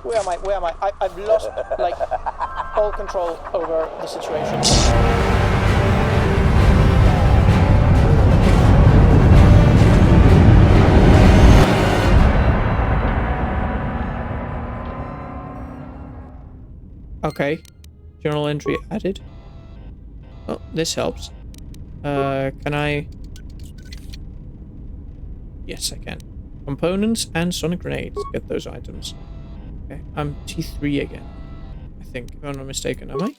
Where am I? Where am I? I've lost, like, all control over the situation. Okay. Journal entry added. Oh, this helps. Can I... Yes, I can. Components and sonic grenades. Get those items. Okay, I'm T3 again. I think, if I'm not mistaken, am I?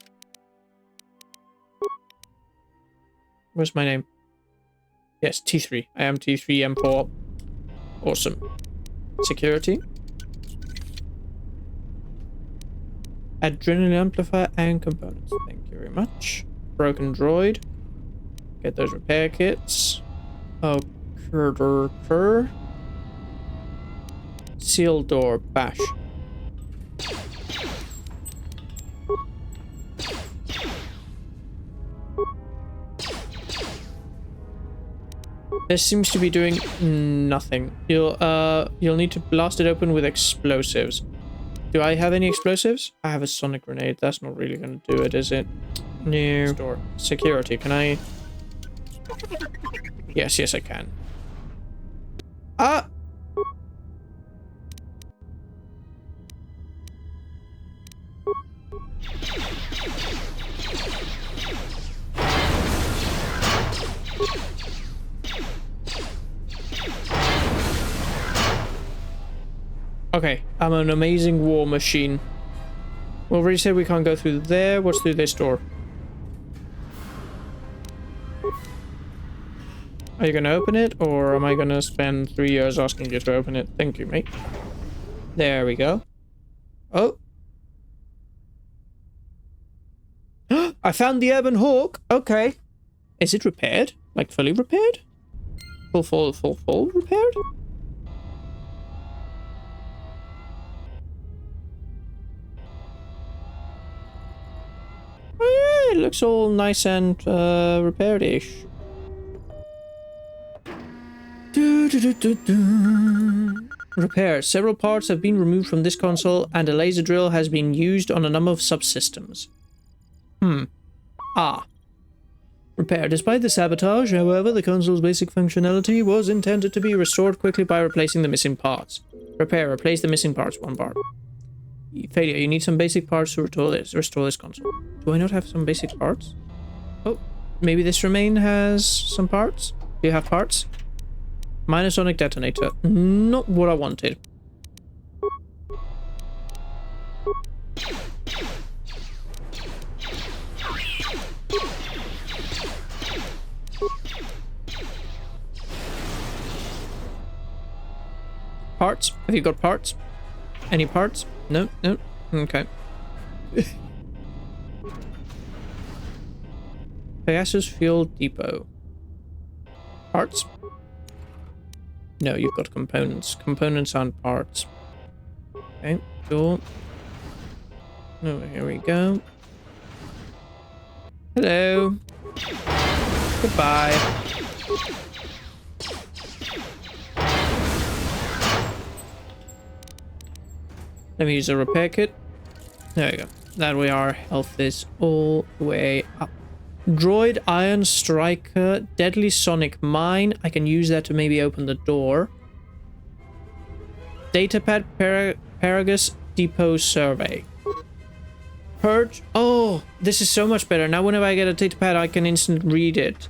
Where's my name? Yes, T3. I am T3 M4. Awesome. Security. Adrenaline amplifier and components. Thank you very much. Broken droid. Get those repair kits. Oh, KOTOR. Seal door. Bash. This seems to be doing nothing. You'll need to blast it open with explosives. Do I have any explosives? I have a sonic grenade. That's not really going to do it, is it? No. Store. Security. Can I? Yes, I can. Ah! Okay, I'm an amazing war machine. We already said we can't go through there. What's through this door? Are you gonna open it, or am I gonna spend 3 years asking you to open it? Thank you, mate. There we go. Oh. I found the Urban Hawk. Okay. Is it repaired? Like fully repaired? Full repaired? Oh, yeah, it looks all nice and repaired-ish. Repair. Several parts have been removed from this console, and a laser drill has been used on a number of subsystems. Repair. Despite the sabotage, however, the console's basic functionality was intended to be restored quickly by replacing the missing parts. Repair. Replace the missing parts. 1 part. Failure. You need some basic parts to restore this console. Do I not have some basic parts? Oh, maybe this remain has some parts? Do you have parts? Minor sonic detonator. Not what I wanted. Parts? Have you got parts? Any parts? No? No? Okay. Pegasus Fuel Depot. Parts? No, you've got components. Components aren't parts. Okay, cool. Oh, here we go. Hello. Goodbye. Let me use a repair kit. There we go. That way our health is all the way up. Droid Iron Striker, Deadly Sonic Mine. I can use that to maybe open the door. Datapad Paragus Depot Survey. Purge. Oh, this is so much better. Now whenever I get a datapad, I can instantly read it.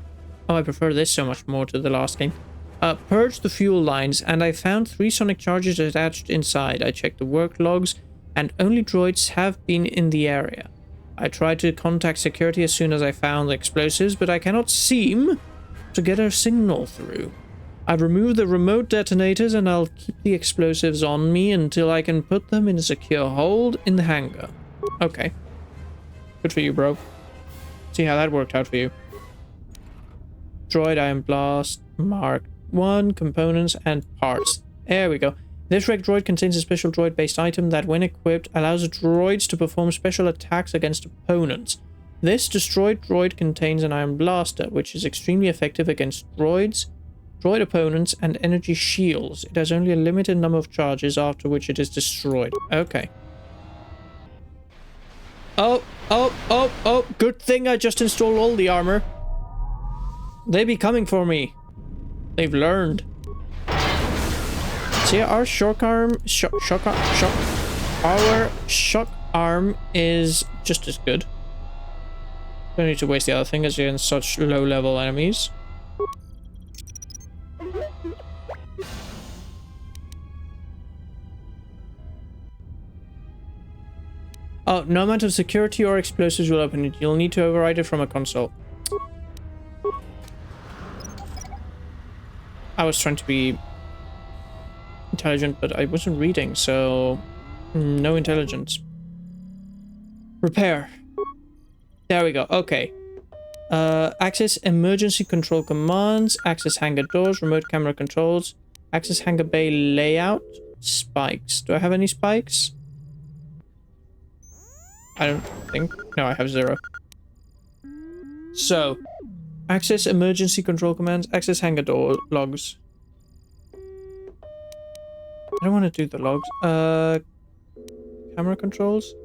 Oh, I prefer this so much more to the last game. Purge the fuel lines, and I found 3 sonic charges attached inside. I checked the work logs, and only droids have been in the area. I tried to contact security as soon as I found the explosives, but I cannot seem to get a signal through. I've removed the remote detonators, and I'll keep the explosives on me until I can put them in a secure hold in the hangar. Okay. Good for you, bro. See how that worked out for you. Droid Iron Blast Mark 1, components and parts. There we go. This wrecked droid contains a special droid-based item that, when equipped, allows droids to perform special attacks against opponents. This destroyed droid contains an iron blaster, which is extremely effective against droids Droid opponents and energy shields. It has only a limited number of charges after which it is destroyed. Okay. Oh, good thing I just installed all the armor. They be coming for me. They've learned. See, our shock arm, our shock arm is just as good. Don't need to waste the other thing as you're in such low level enemies. Oh, no amount of security or explosives will open it. You'll need to override it from a console. I was trying to be intelligent, but I wasn't reading, so no intelligence. Repair. There we go. Okay. Access emergency control commands, access hangar doors, remote camera controls, access hangar bay layout, spikes. Do I have any spikes? I don't think. No, I have 0. So, access emergency control commands, access hangar door logs. I don't want to do the logs. Camera controls,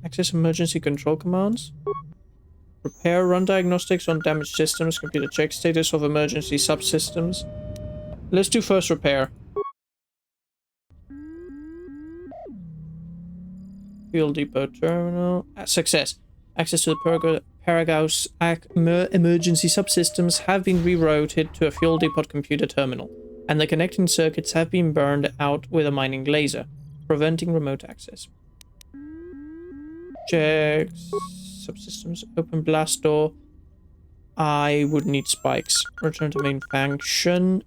access emergency control commands, repair, run diagnostics on damaged systems, computer check status of emergency subsystems. Let's do first repair. Fuel depot terminal. Success. Access to the Paragauss emergency subsystems have been rerouted to a fuel depot computer terminal, and the connecting circuits have been burned out with a mining laser, preventing remote access. Check subsystems. Open blast door. I would need spikes. Return to main function.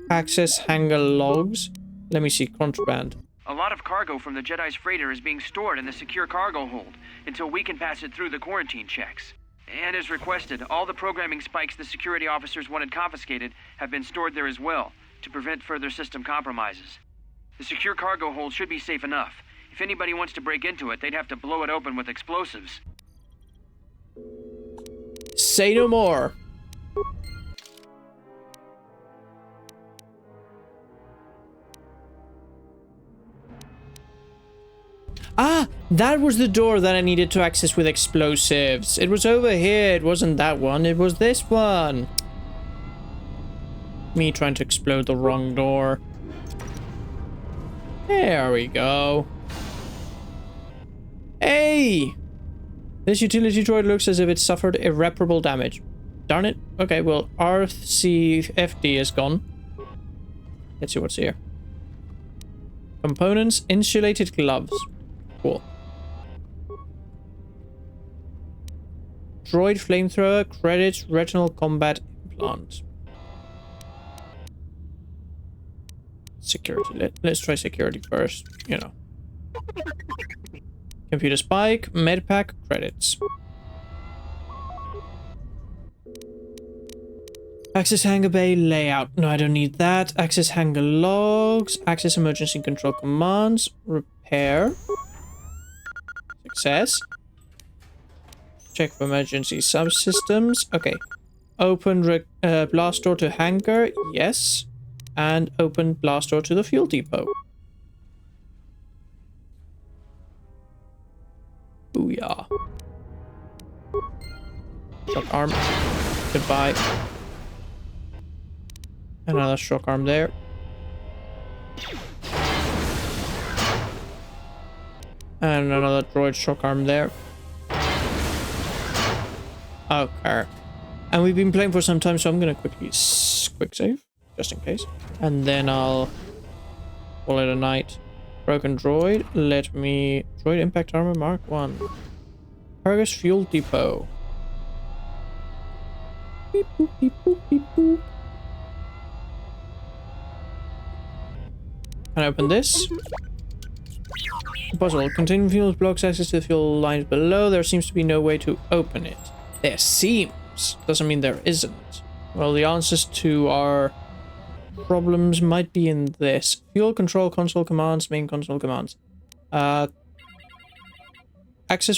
Access hangar logs. Let me see. Contraband. A lot of cargo from the Jedi's freighter is being stored in the secure cargo hold until we can pass it through the quarantine checks. And as requested, all the programming spikes the security officers wanted confiscated have been stored there as well, to prevent further system compromises. The secure cargo hold should be safe enough. If anybody wants to break into it, they'd have to blow it open with explosives. Say no more. Ah, that was the door that I needed to access with explosives. It was over here. It wasn't that one. It was this one. Me trying to explode the wrong door. There we go. Hey! This utility droid looks as if it suffered irreparable damage. Darn it. Okay, well, HK-50 is gone. Let's see what's here. Components, insulated gloves. Cool. Droid flamethrower, credits, retinal combat implant. Security. Let's try security first, you know. Computer spike, medpack, credits. Access hangar bay layout. No, I don't need that. Access hangar logs, access emergency control commands, repair. Success. Check for emergency subsystems. Okay. Open blast door to hangar. Yes. And open blast door to the fuel depot. Booyah. Shock arm. Goodbye. Another shock arm there. And another droid shock arm there. Okay. And we've been playing for some time, so I'm gonna quickly quick save, just in case. And then I'll call it a night. Broken droid. Let me... Droid impact armor mark 1. Paragus fuel depot. Beep boop beep boop beep boop. Can I open this? Impossible. Containing fuel blocks access to the fuel lines below. There seems to be no way to open it. There seems. Doesn't mean there isn't. Well, the answers to our problems might be in this. Fuel control console commands, main console commands. Access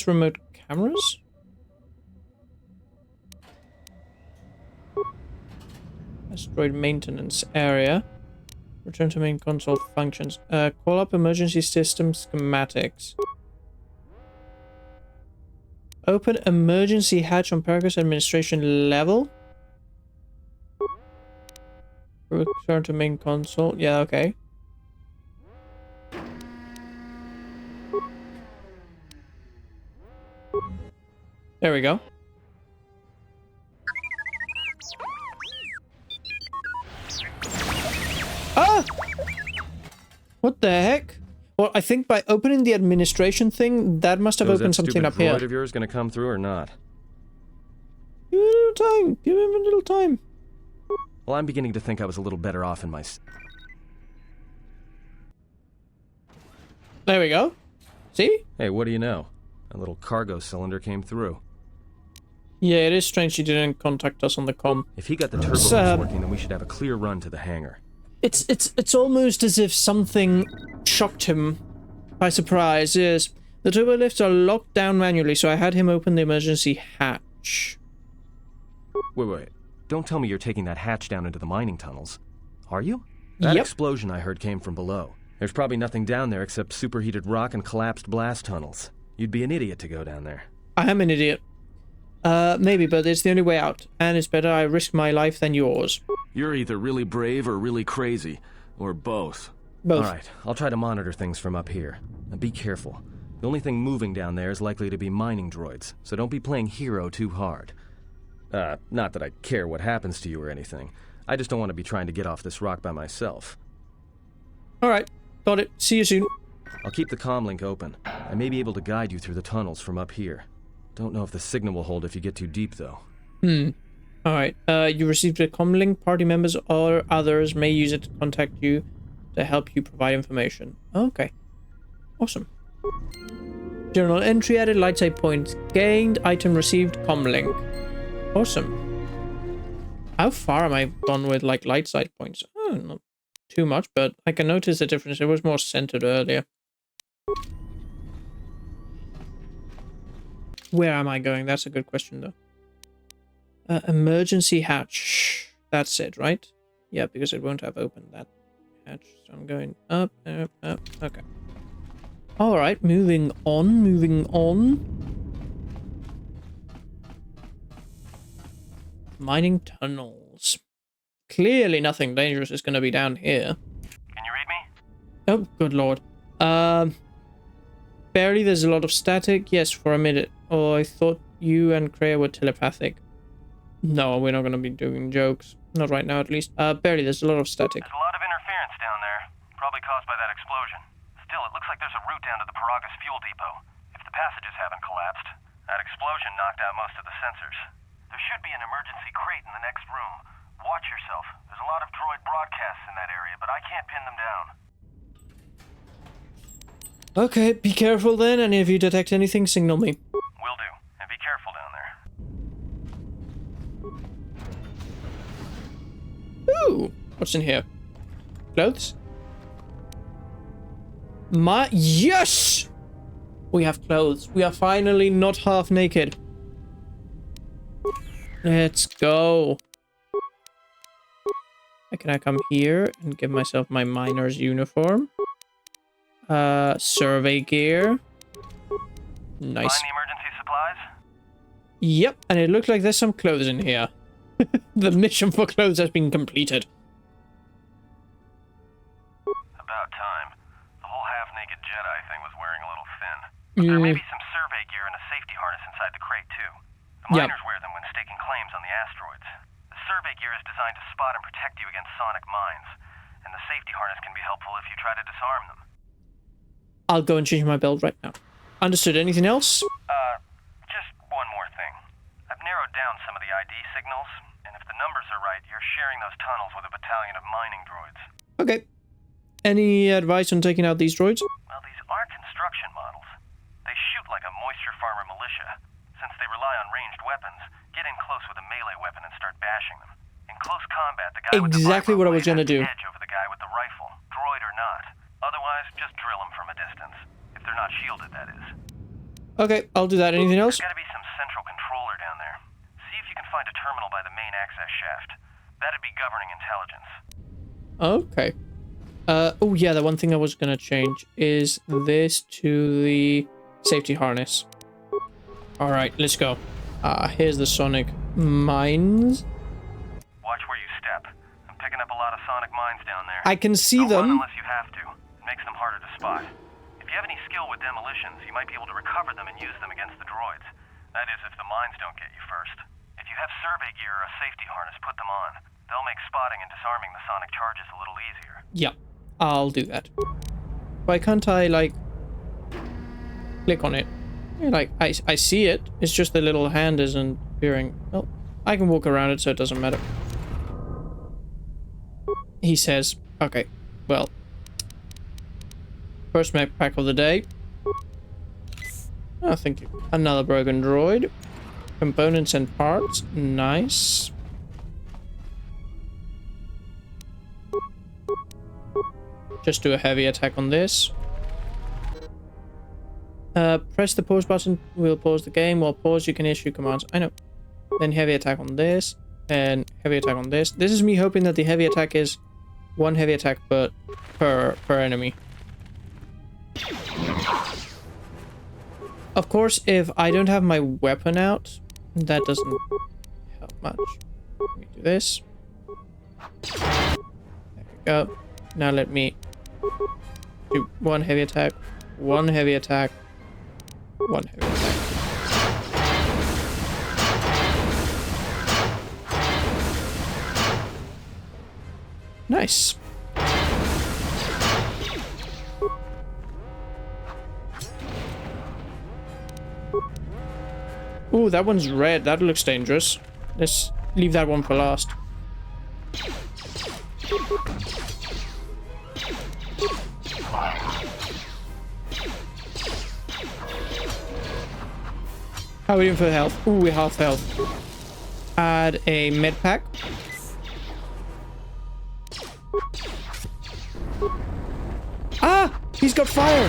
remote cameras? Asteroid maintenance area. Return to main console functions. Call up emergency system schematics. Open emergency hatch on Paragus administration level. Return to main console. Yeah, okay. There we go. Ah! What the heck? Well, I think by opening the administration thing, that must have opened something up here. Is that stupid droid of yours gonna come through or not? Give him a little time. Give him a little time. Well, I'm beginning to think I was a little better off in my... There we go. See? Hey, what do you know? A little cargo cylinder came through. Yeah, it is strange he didn't contact us on the comm. If he got the turbo hooks working, then we should have a clear run to the hangar. It's almost as if something shocked him by surprise. Yes, the turbo lifts are locked down manually, so I had him open the emergency hatch. Wait. Don't tell me you're taking that hatch down into the mining tunnels. Are you? That explosion I heard came from below. There's probably nothing down there except superheated rock and collapsed blast tunnels. You'd be an idiot to go down there. I am an idiot. Maybe, but it's the only way out. And it's better I risk my life than yours. You're either really brave or really crazy. Or both. Both. Alright, I'll try to monitor things from up here. Now be careful. The only thing moving down there is likely to be mining droids, so don't be playing hero too hard. Not that I care what happens to you or anything. I just don't want to be trying to get off this rock by myself. Alright, got it. See you soon. I'll keep the comm link open. I may be able to guide you through the tunnels from up here. Don't know if the signal will hold if you get too deep, though. Alright, you received a comm link. Party members or others may use it to contact you to help you provide information. Okay. Awesome. Journal entry added, light side points gained, item received, comm link. Awesome. How far am I done with, like, light side points? Oh, not too much, but I can notice the difference. It was more centered earlier. Where am I going? That's a good question, though. Emergency hatch. That's it, right? Yeah, because it won't have opened that hatch. So I'm going up, up, up. Okay. Alright, moving on. Mining tunnels. Clearly nothing dangerous is going to be down here. Can you read me? Oh, good lord. Barely, there's a lot of static. Yes, for a minute. Oh, I thought you and Kreia were telepathic. No, we're not going to be doing jokes. Not right now, at least. Barely, there's a lot of static. There's a lot of interference down there. Probably caused by that explosion. Still, it looks like there's a route down to the Paragus fuel depot. If the passages haven't collapsed. That explosion knocked out most of the sensors. There should be an emergency crate in the next room. Watch yourself. There's a lot of droid broadcasts in that area, but I can't pin them down. Okay, be careful then, and if you detect anything, signal me. Will do. And be careful down there. Ooh, what's in here? Clothes? Yes! We have clothes. We are finally not half naked. Let's go. Can I come here and give myself my miner's uniform? Survey gear. Nice. Find the emergency supplies? Yep, and it looks like there's some clothes in here. The mission for clothes has been completed. About time. The whole half-naked Jedi thing was wearing a little thin. But there may be some survey gear and a safety harness inside the crate, too. The miners wear them when staking claims on the asteroids. The survey gear is designed to spot and protect you against sonic mines. And the safety harness can be helpful if you try to disarm them. I'll go and change my build right now. Understood. Anything else? Just one more thing. I've narrowed down some of the ID signals, and if the numbers are right, you're sharing those tunnels with a battalion of mining droids. Okay. Any advice on taking out these droids? Well, these aren't construction models. They shoot like a moisture farmer militia. Since they rely on ranged weapons, get in close with a melee weapon and start bashing them. In close combat, the guy with the exactly what I was gonna do. Edge over the guy with the rifle, droid or not. Otherwise, just drill them from a distance. If they're not shielded, that is. Okay, I'll do that. Anything else? There's gotta be some central controller down there. See if you can find a terminal by the main access shaft. That'd be governing intelligence. Okay. Oh yeah, the one thing I was gonna change is this to the safety harness. Alright, let's go. Here's the sonic mines. Watch where you step. I'm picking up a lot of sonic mines down there. I can see Don't run them. unless you have to. It makes them harder to spot. If you have any skill with demolitions, you might be able to recover them and use them against the droids. That is, if the mines don't get you first. If you have survey gear or a safety harness, put them on. They'll make spotting and disarming the sonic charges a little easier. Yeah, I'll do that. Why can't I, like, click on it? Yeah, like, I see it. It's just the little hand isn't appearing. Well, I can walk around it, so it doesn't matter. He says, okay, well. First mech pack of the day. Oh, thank you. Another broken droid. Components and parts. Nice. Just do a heavy attack on this. Press the pause button. We'll pause the game. While pause, you can issue commands. I know. Then heavy attack on this. And heavy attack on this. This is me hoping that the heavy attack is one heavy attack per enemy. Of course, if I don't have my weapon out, that doesn't help much. Let me do this. There we go. Now let me do one heavy attack, one heavy attack, one heavy attack. Nice. Ooh, that one's red. That looks dangerous. Let's leave that one for last. How are we doing for health? Ooh, we're half health. Add a med pack. Ah! He's got fire!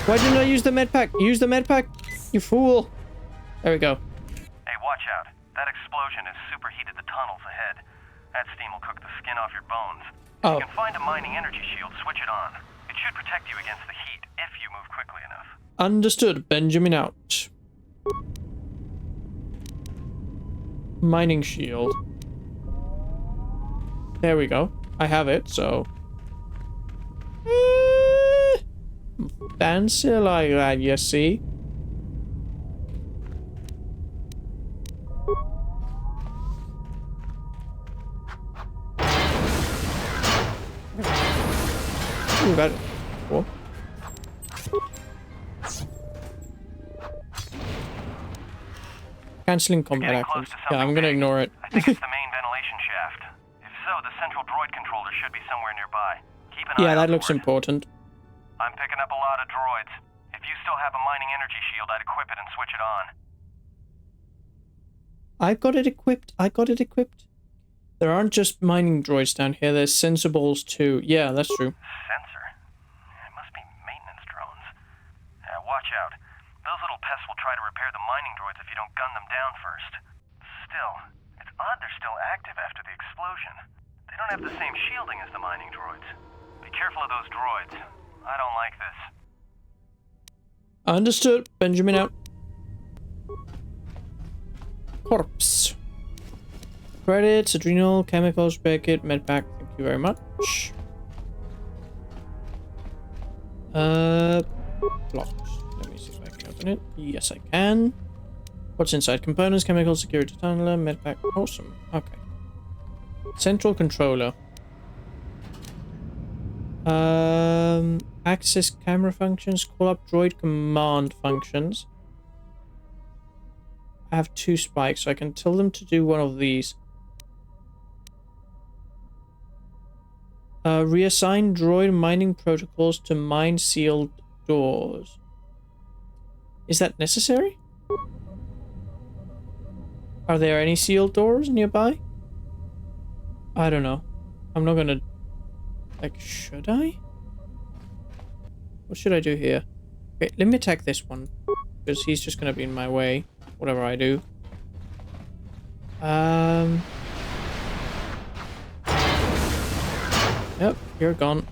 Why didn't I use the med pack? Use the med pack, you fool! There we go. Hey, watch out. That explosion has superheated the tunnels ahead. That steam will cook the skin off your bones. If you can find a mining energy shield, switch it on. It should protect you against the heat if you move quickly enough. Understood. Benjamin out. Mining shield. There we go. I have it, so... fancy like that, you see? Ooh, that... cool. Canceling combat actions. Yeah, I'm gonna ignore it. I think it's the main ventilation shaft. If so, the central droid controller should be somewhere nearby. Keep an eye Yeah, out that looks for it. important. I'm picking up a lot of droids. If you still have a mining energy shield, I'd equip it and switch it on. I got it equipped. I got it equipped. There aren't just mining droids down here. There's sensibles too. Yeah, that's true. Sensor? It must be maintenance drones. Watch out. Those little pests will try to repair the mining droids if you don't gun them down first. Still, it's odd they're still active after the explosion. They don't have the same shielding as the mining droids. Be careful of those droids. I don't like this. Understood. Benjamin out. Corpse. Credits, adrenal, chemicals, Beckett, medpack. Thank you very much. Blocked. Let me see if I can open it. Yes, I can. What's inside? Components, chemicals, security tunneler, medpack. Awesome. Okay. Central controller. Access camera functions, call up droid command functions. I have 2 spikes, so I can tell them to do one of these. Reassign droid mining protocols to mine sealed doors. Is that necessary? Are there any sealed doors nearby? I don't know. I'm not gonna... like, should I? What should I do here? Okay, let me attack this one. Because he's just gonna be in my way. Whatever I do. Yep, you're gone.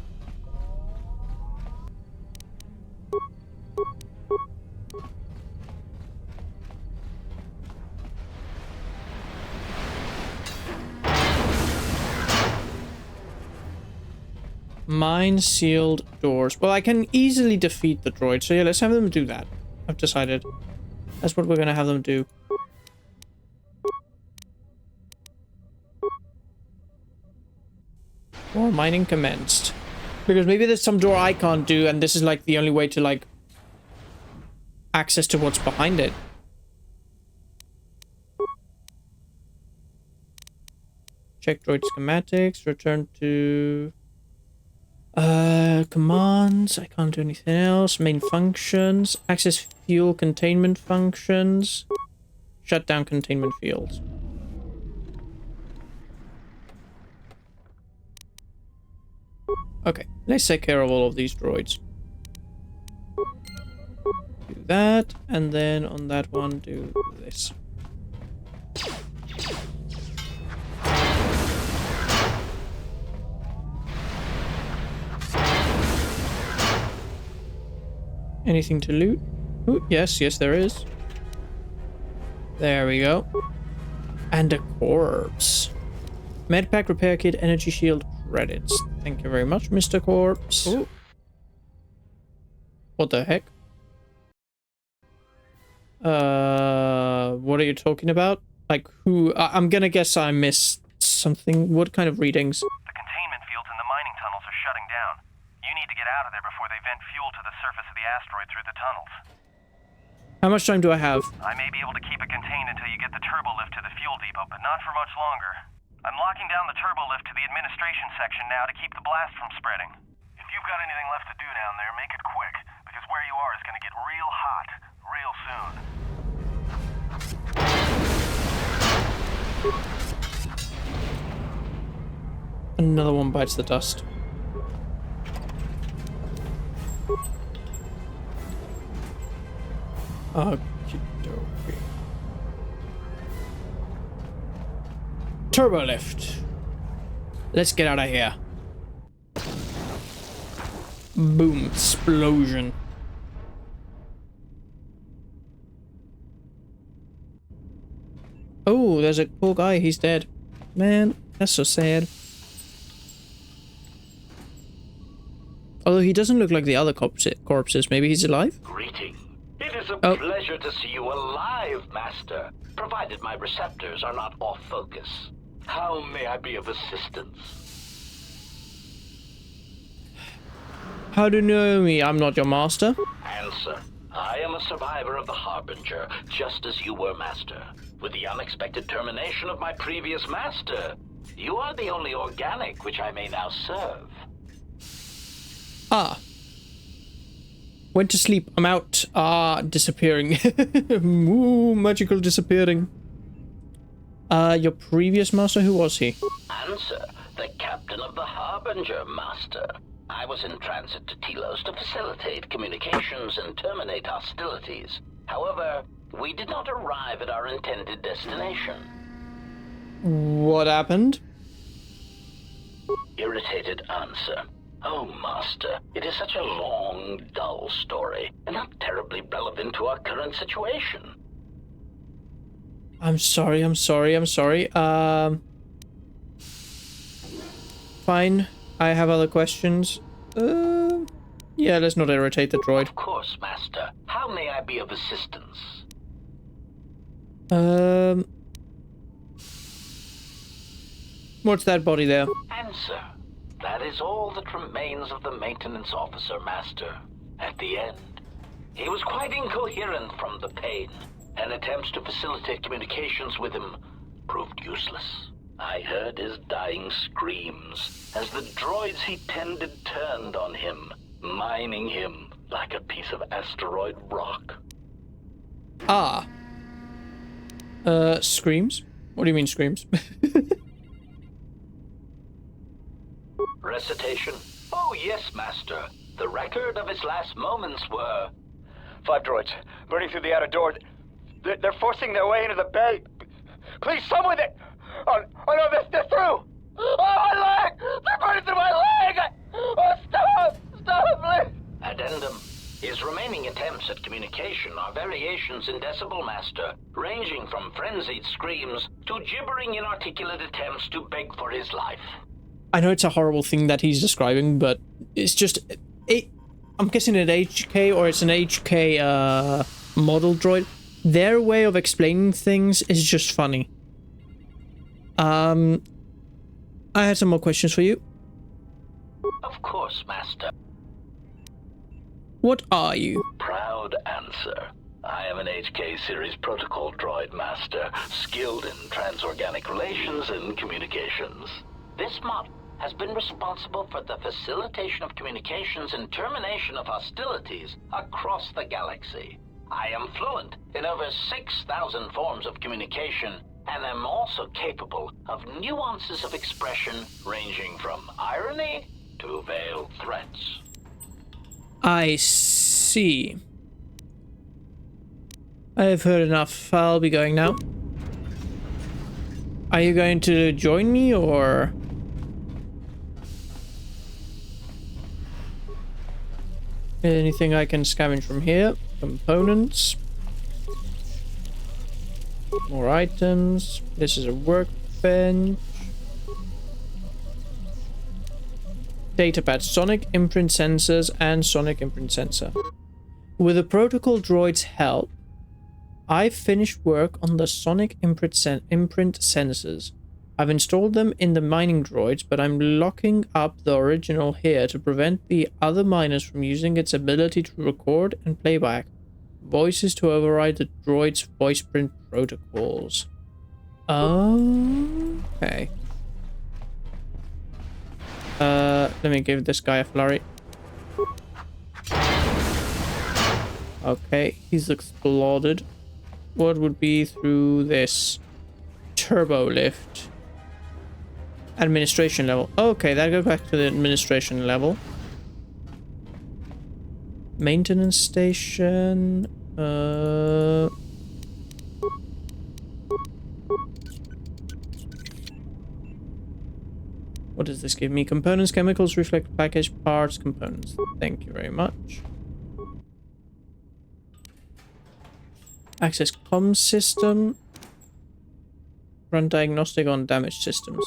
Mine sealed doors. Well, I can easily defeat the droid, so yeah, let's have them do that. I've decided. That's what we're gonna have them do. Or mining commenced. Because maybe there's some door I can't do, and this is like the only way to like access to what's behind it. Check droid schematics, return to commands. I can't do anything else. Main functions, access fuel containment functions, shut down containment fields. Okay, let's take care of all of these droids. Do that, and then on that one, do this. Anything to loot? Ooh, yes, there is. There we go. And a corpse. Medpack, repair kit, energy shield, credits. Thank you very much, Mr. Corpse. Ooh. What the heck? What are you talking about? Like who? I'm gonna guess I missed something. What kind of readings? The containment fields in the mining tunnels are shutting down. You need to get out of there before they vent fuel to the surface of the asteroid through the tunnels. How much time do I have? I may be able to keep it contained until you get the turbo lift to the fuel depot, but not for much longer. I'm locking down the turbo lift to the administration section now to keep the blast from spreading. If you've got anything left to do down there, make it quick, because where you are is going to get real hot, real soon. Another one bites the dust. Okey-dokey. Turbo lift. Let's get out of here. Boom. Explosion. Oh, there's a poor guy. He's dead. Man, that's so sad. Although he doesn't look like the other corpses. Maybe he's alive? Greeting. It is a pleasure to see you alive, Master, provided my receptors are not off focus. How may I be of assistance? How do you know me? I'm not your master. Answer. I am a survivor of the Harbinger, just as you were, Master. With the unexpected termination of my previous Master, you are the only organic which I may now serve. Ah. Went to sleep. I'm out. Ah, disappearing. Ooh, magical disappearing. Your previous master, who was he? Answer. The captain of the Harbinger, Master. I was in transit to Telos to facilitate communications and terminate hostilities. However, we did not arrive at our intended destination. What happened? Irritated answer. Oh, Master, it is such a long, dull story, and not terribly relevant to our current situation. I'm sorry. Fine. I have other questions. Yeah, let's not irritate the droid. Of course, Master. How may I be of assistance? What's that body there? Answer. That is all that remains of the maintenance officer, Master. At the end, he was quite incoherent from the pain, and attempts to facilitate communications with him proved useless. I heard his dying screams as the droids he tended turned on him, mining him like a piece of asteroid rock. Ah. Screams? What do you mean screams? Recitation? Oh, yes, Master. The record of his last moments were... 5 droids, burning through the outer door. They're forcing their way into the bay. Please, someone that... Oh no, they're through! Oh, my leg! They're burning through my leg! Oh, stop! Stop, please! Addendum. His remaining attempts at communication are variations in Decibel Master, ranging from frenzied screams to gibbering inarticulate attempts to beg for his life. I know it's a horrible thing that he's describing, but it's just... I'm guessing an HK or it's an HK model droid. Their way of explaining things is just funny. I had some more questions for you. Of course, Master. What are you? Proud answer. I am an HK series protocol droid master, skilled in transorganic relations and communications. This model has been responsible for the facilitation of communications and termination of hostilities across the galaxy. I am fluent in over 6,000 forms of communication and am also capable of nuances of expression ranging from irony to veiled threats. I see. I have heard enough. I'll be going now. Are you going to join me, or...? Anything I can scavenge from here? Components. More items. This is a workbench. Datapad, sonic imprint sensors, and sonic imprint sensor. With the protocol droid's help, I've finished work on the sonic imprint sensors. I've installed them in the mining droids, but I'm locking up the original here to prevent the other miners from using its ability to record and playback voices to override the droid's voice print protocols. Okay. Let me give this guy a flurry. Okay, he's exploded. What would be through this? Turbo lift. Administration level. Okay, that goes back to the administration level. Maintenance station. What does this give me? Components, chemicals, reflect package, parts, components. Thank you very much. Access comms system. Run diagnostic on damaged systems.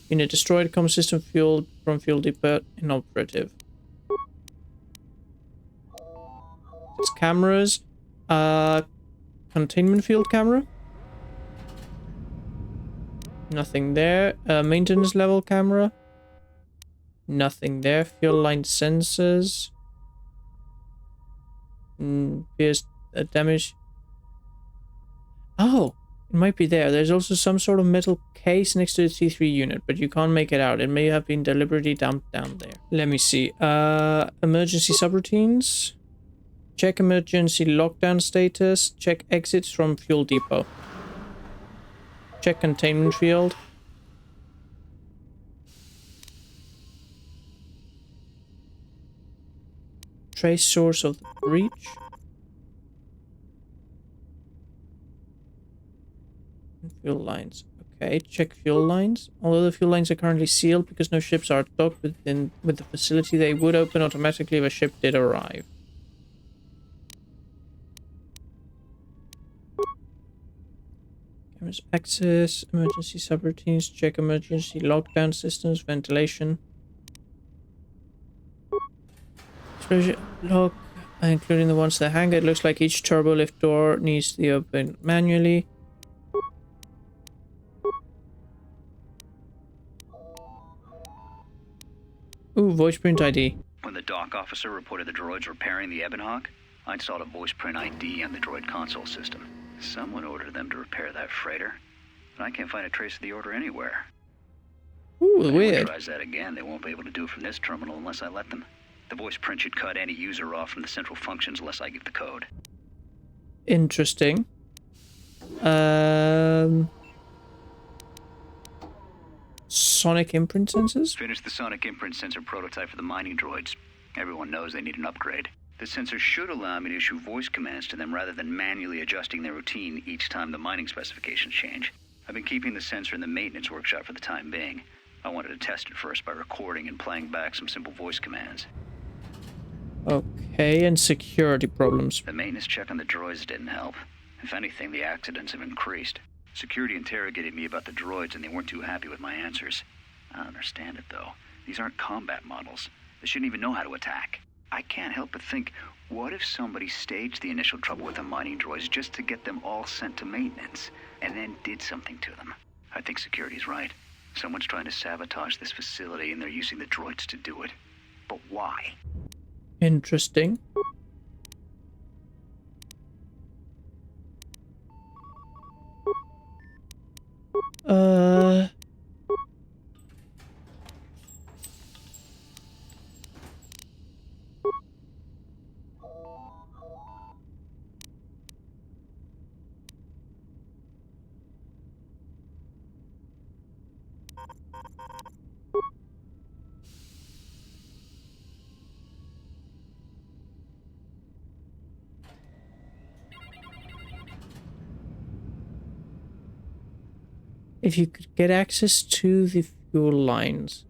Unit destroyed, comms system fuel from fuel depot inoperative. It's cameras. Containment field camera. Nothing there. Maintenance level camera. Nothing there. Fuel line sensors. Pierced damage. Oh, it might be there. There's also some sort of metal case next to the T3 unit, but you can't make it out. It may have been deliberately dumped down there. Let me see. Emergency subroutines. Check emergency lockdown status. Check exits from fuel depot. Check containment field. Trace source of the breach. Fuel lines. Okay, check fuel lines. Although the fuel lines are currently sealed because no ships are docked with the facility, they would open automatically if a ship did arrive. Cameras access, emergency subroutines, check emergency lockdown systems, ventilation. Explosion lock, including the ones that hang. It looks like each turbo lift door needs to be opened manually. Ooh, voice print ID. When the dock officer reported the droids repairing the Ebonhawk, I installed a voice print ID on the droid console system. Someone ordered them to repair that freighter, but I can't find a trace of the order anywhere. Ooh, if weird. anyone tries that again, they won't be able to do it from this terminal unless I let them. The voice print should cut any user off from the central functions unless I give the code. Interesting. Sonic imprint sensors? Finished the sonic imprint sensor prototype for the mining droids. Everyone knows they need an upgrade. The sensor should allow me to issue voice commands to them rather than manually adjusting their routine each time the mining specifications change. I've been keeping the sensor in the maintenance workshop for the time being. I wanted to test it first by recording and playing back some simple voice commands. Okay, and security problems. The maintenance check on the droids didn't help. If anything, the accidents have increased. Security interrogated me about the droids and they weren't too happy with my answers. I don't understand it, though. These aren't combat models. They shouldn't even know how to attack. I can't help but think, what if somebody staged the initial trouble with the mining droids just to get them all sent to maintenance, and then did something to them? I think security's right. Someone's trying to sabotage this facility and they're using the droids to do it. But why? Interesting. If you could get access to the fuel lines.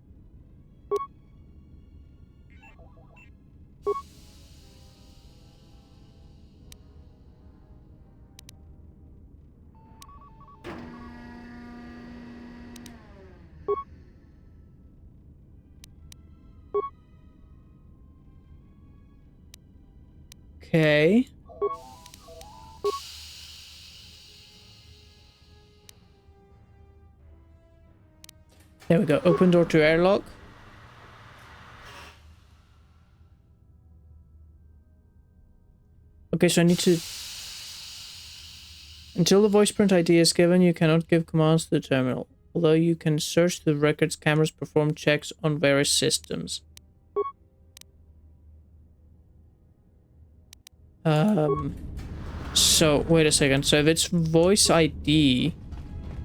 Okay. There we go. Open door to airlock. Okay, so I need to... Until the voice print ID is given, you cannot give commands to the terminal. Although you can search the records, cameras, perform checks on various systems. So, wait a second. So if it's voice ID,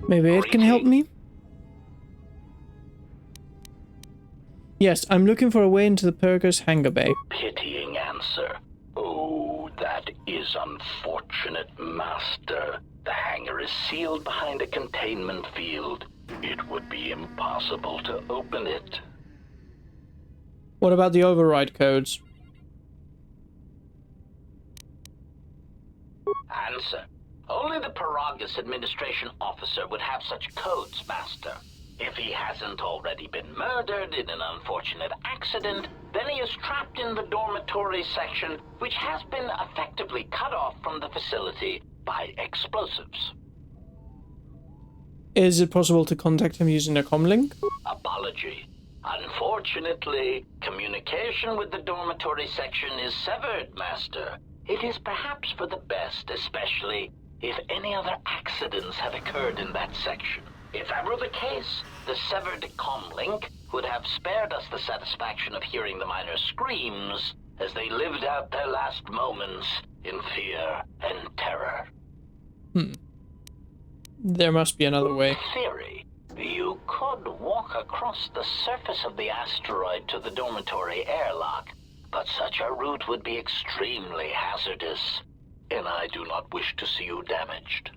maybe it can help me? Yes, I'm looking for a way into the Purger's hangar bay. Pitying answer. Oh, that is unfortunate, Master. The hangar is sealed behind a containment field. It would be impossible to open it. What about the override codes? Answer. Only the Paragus administration officer would have such codes, Master. If he hasn't already been murdered in an unfortunate accident, then he is trapped in the dormitory section, which has been effectively cut off from the facility by explosives. Is it possible to contact him using a comlink? Apology. Unfortunately, communication with the dormitory section is severed, Master. It is perhaps for the best, especially if any other accidents have occurred in that section. If that were the case, the severed comlink would have spared us the satisfaction of hearing the miners' screams as they lived out their last moments in fear and terror. There must be another way. Theory. You could walk across the surface of the asteroid to the dormitory airlock, but such a route would be extremely hazardous, and I do not wish to see you damaged.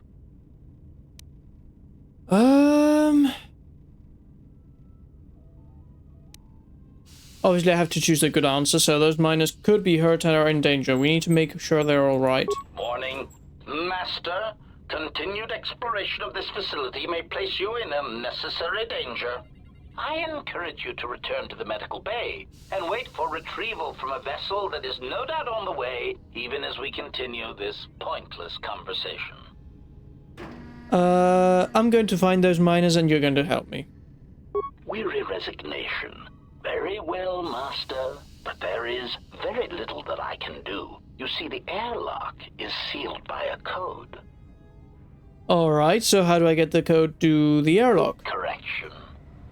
Obviously I have to choose a good answer, so those miners could be hurt and are in danger. We need to make sure they're alright. Warning. Master, continued exploration of this facility may place you in unnecessary danger. I encourage you to return to the medical bay and wait for retrieval from a vessel that is no doubt on the way, even as we continue this pointless conversation. I'm going to find those miners and you're going to help me. Weary resignation. Very well, Master, but there is very little that I can do. You see, the airlock is sealed by a code. Alright, so how do I get the code to the airlock? Correction.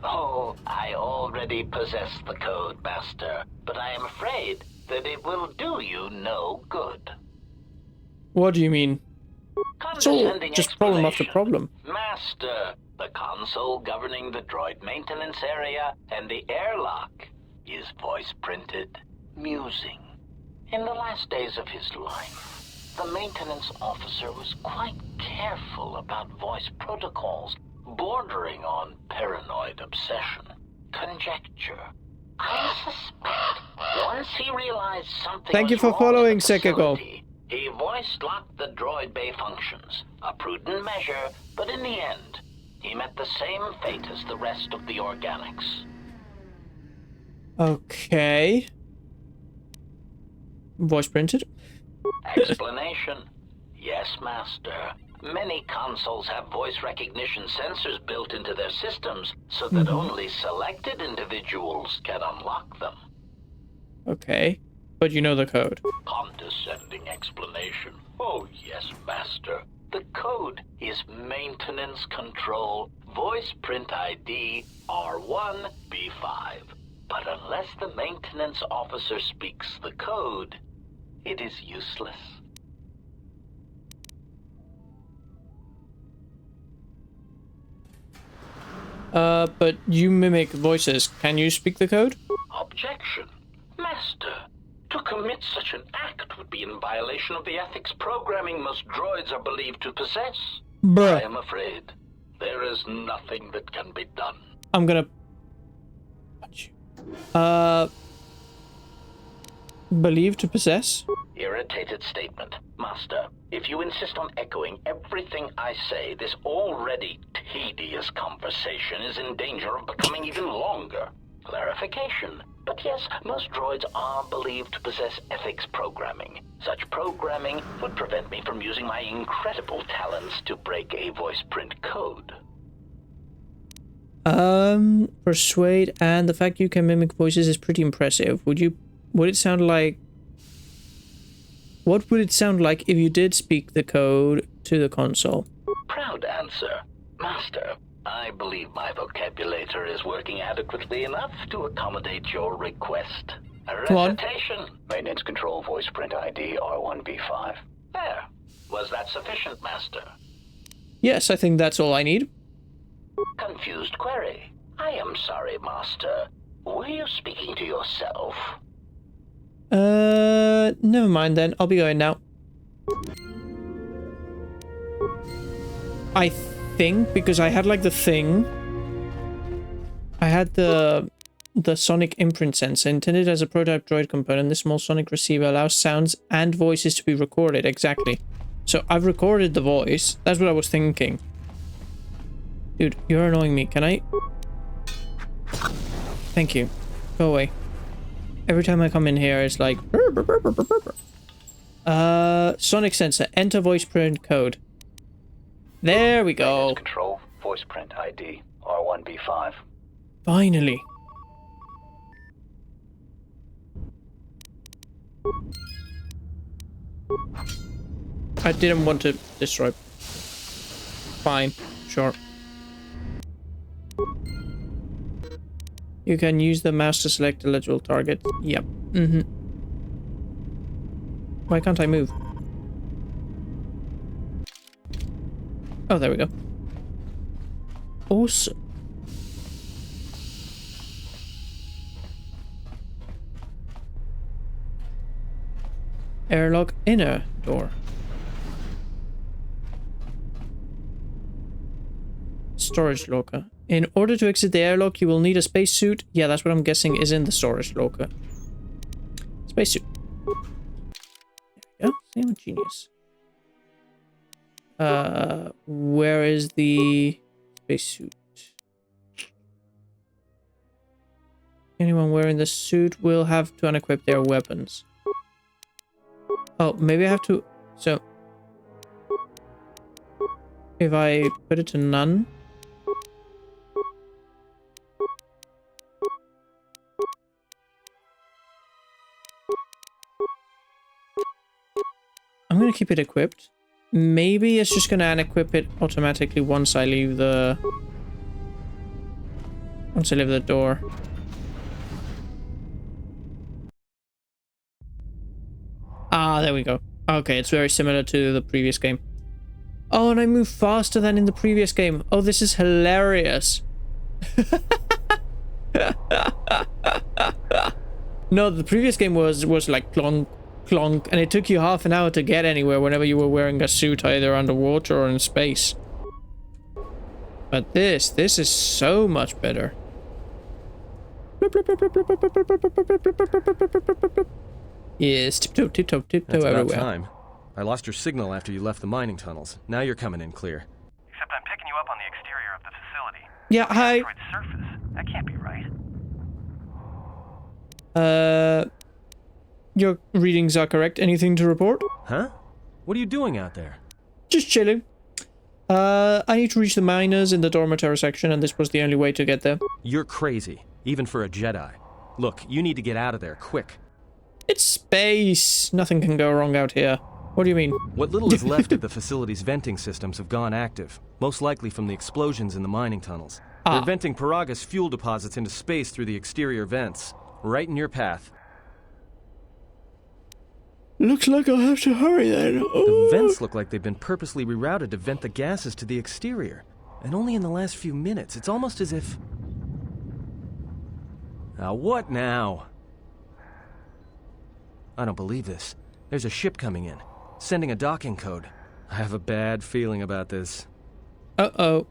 Oh, I already possess the code, Master, but I am afraid that it will do you no good. What do you mean? It's all Condescending just problem after explanation. problem. Master, the console governing the droid maintenance area and the airlock is voice-printed, musing. In the last days of his life, the maintenance officer was quite careful about voice protocols, bordering on paranoid obsession. Conjecture. I suspect once he realized something Thank you was for wrong following, in the Sekiko. facility, he voice-locked the droid bay functions. A prudent measure, but in the end, he met the same fate as the rest of the organics. Okay. Voice printed. Explanation. Yes, Master. Many consoles have voice recognition sensors built into their systems so that only selected individuals can unlock them. Okay. But you know the code. Condescending explanation. Oh, yes, Master. The code is Maintenance Control Voice Print ID R1B5. But unless the maintenance officer speaks the code, it is useless. But you mimic voices. Can you speak the code? Objection. Master, to commit such an act would be in violation of the ethics programming most droids are believed to possess. I Bruh. am afraid there is nothing that can be done. I'm gonna punch you. Believed to possess? Irritated statement. Master, if you insist on echoing everything I say, this already tedious conversation is in danger of becoming even longer. Clarification. But yes, most droids are believed to possess ethics programming. Such programming would prevent me from using my incredible talents to break a voice print code. Persuade, and the fact you can mimic voices is pretty impressive. Would it sound like... What would it sound like if you did speak the code to the console? Proud answer. Master, I believe my vocabulator is working adequately enough to accommodate your request. A Come on. recitation. Maintenance Control Voice Print ID R1B5. There. Was that sufficient, Master? Yes, I think that's all I need. Confused query. I am sorry, Master. Were you speaking to yourself? Never mind then. I'll be going now. I think because I had like the thing. I had the sonic imprint sensor intended as a prototype droid component. This small sonic receiver allows sounds and voices to be recorded. Exactly. So I've recorded the voice. That's what I was thinking. Dude, you're annoying me. Can I? Thank you. Go away. Every time I come in here, it's like... Sonic sensor. Enter voice print code. There we go. Control Voice Print ID R1B5. Finally. I didn't want to destroy. Fine. Sure. You can use the mouse to select eligible target. Yep. Why can't I move? Oh, there we go. Awesome. Airlock inner door. Storage locker. In order to exit the airlock, you will need a spacesuit. Yeah, that's what I'm guessing is in the storage locker. Spacesuit. There we go. Same with genius. Where is the spacesuit? Anyone wearing the suit will have to unequip their weapons. Oh, maybe I have to... So... If I put it to none... I'm gonna keep it equipped. Maybe it's just gonna unequip it automatically once I leave the... Once I leave the door. Ah, there we go. Okay, it's very similar to the previous game. Oh, and I move faster than in the previous game. Oh, this is hilarious. No, the previous game was like plonk, clonk, and it took you half an hour to get anywhere whenever you were wearing a suit either underwater or in space. But this is so much better. Yes, tiptoe, tiptoe, tiptoe That's about everywhere. time. I lost your signal after you left the mining tunnels. Now you're coming in clear. Except I'm picking you up on the exterior of the facility. Yeah, hi. Asteroid surface. That can't be right. Your readings are correct. Anything to report? Huh? What are you doing out there? Just chilling. I need to reach the miners in the dormitory section, and this was the only way to get there. You're crazy, even for a Jedi. Look, you need to get out of there, quick. It's space. Nothing can go wrong out here. What do you mean? What little is left of the facility's venting systems have gone active, most likely from the explosions in the mining tunnels. They're venting Paraga's fuel deposits into space through the exterior vents, right in your path. Looks like I'll have to hurry then. The vents look like they've been purposely rerouted to vent the gases to the exterior. And only in the last few minutes. It's almost as if... Now what now? I don't believe this. There's a ship coming in, sending a docking code. I have a bad feeling about this. Uh-oh.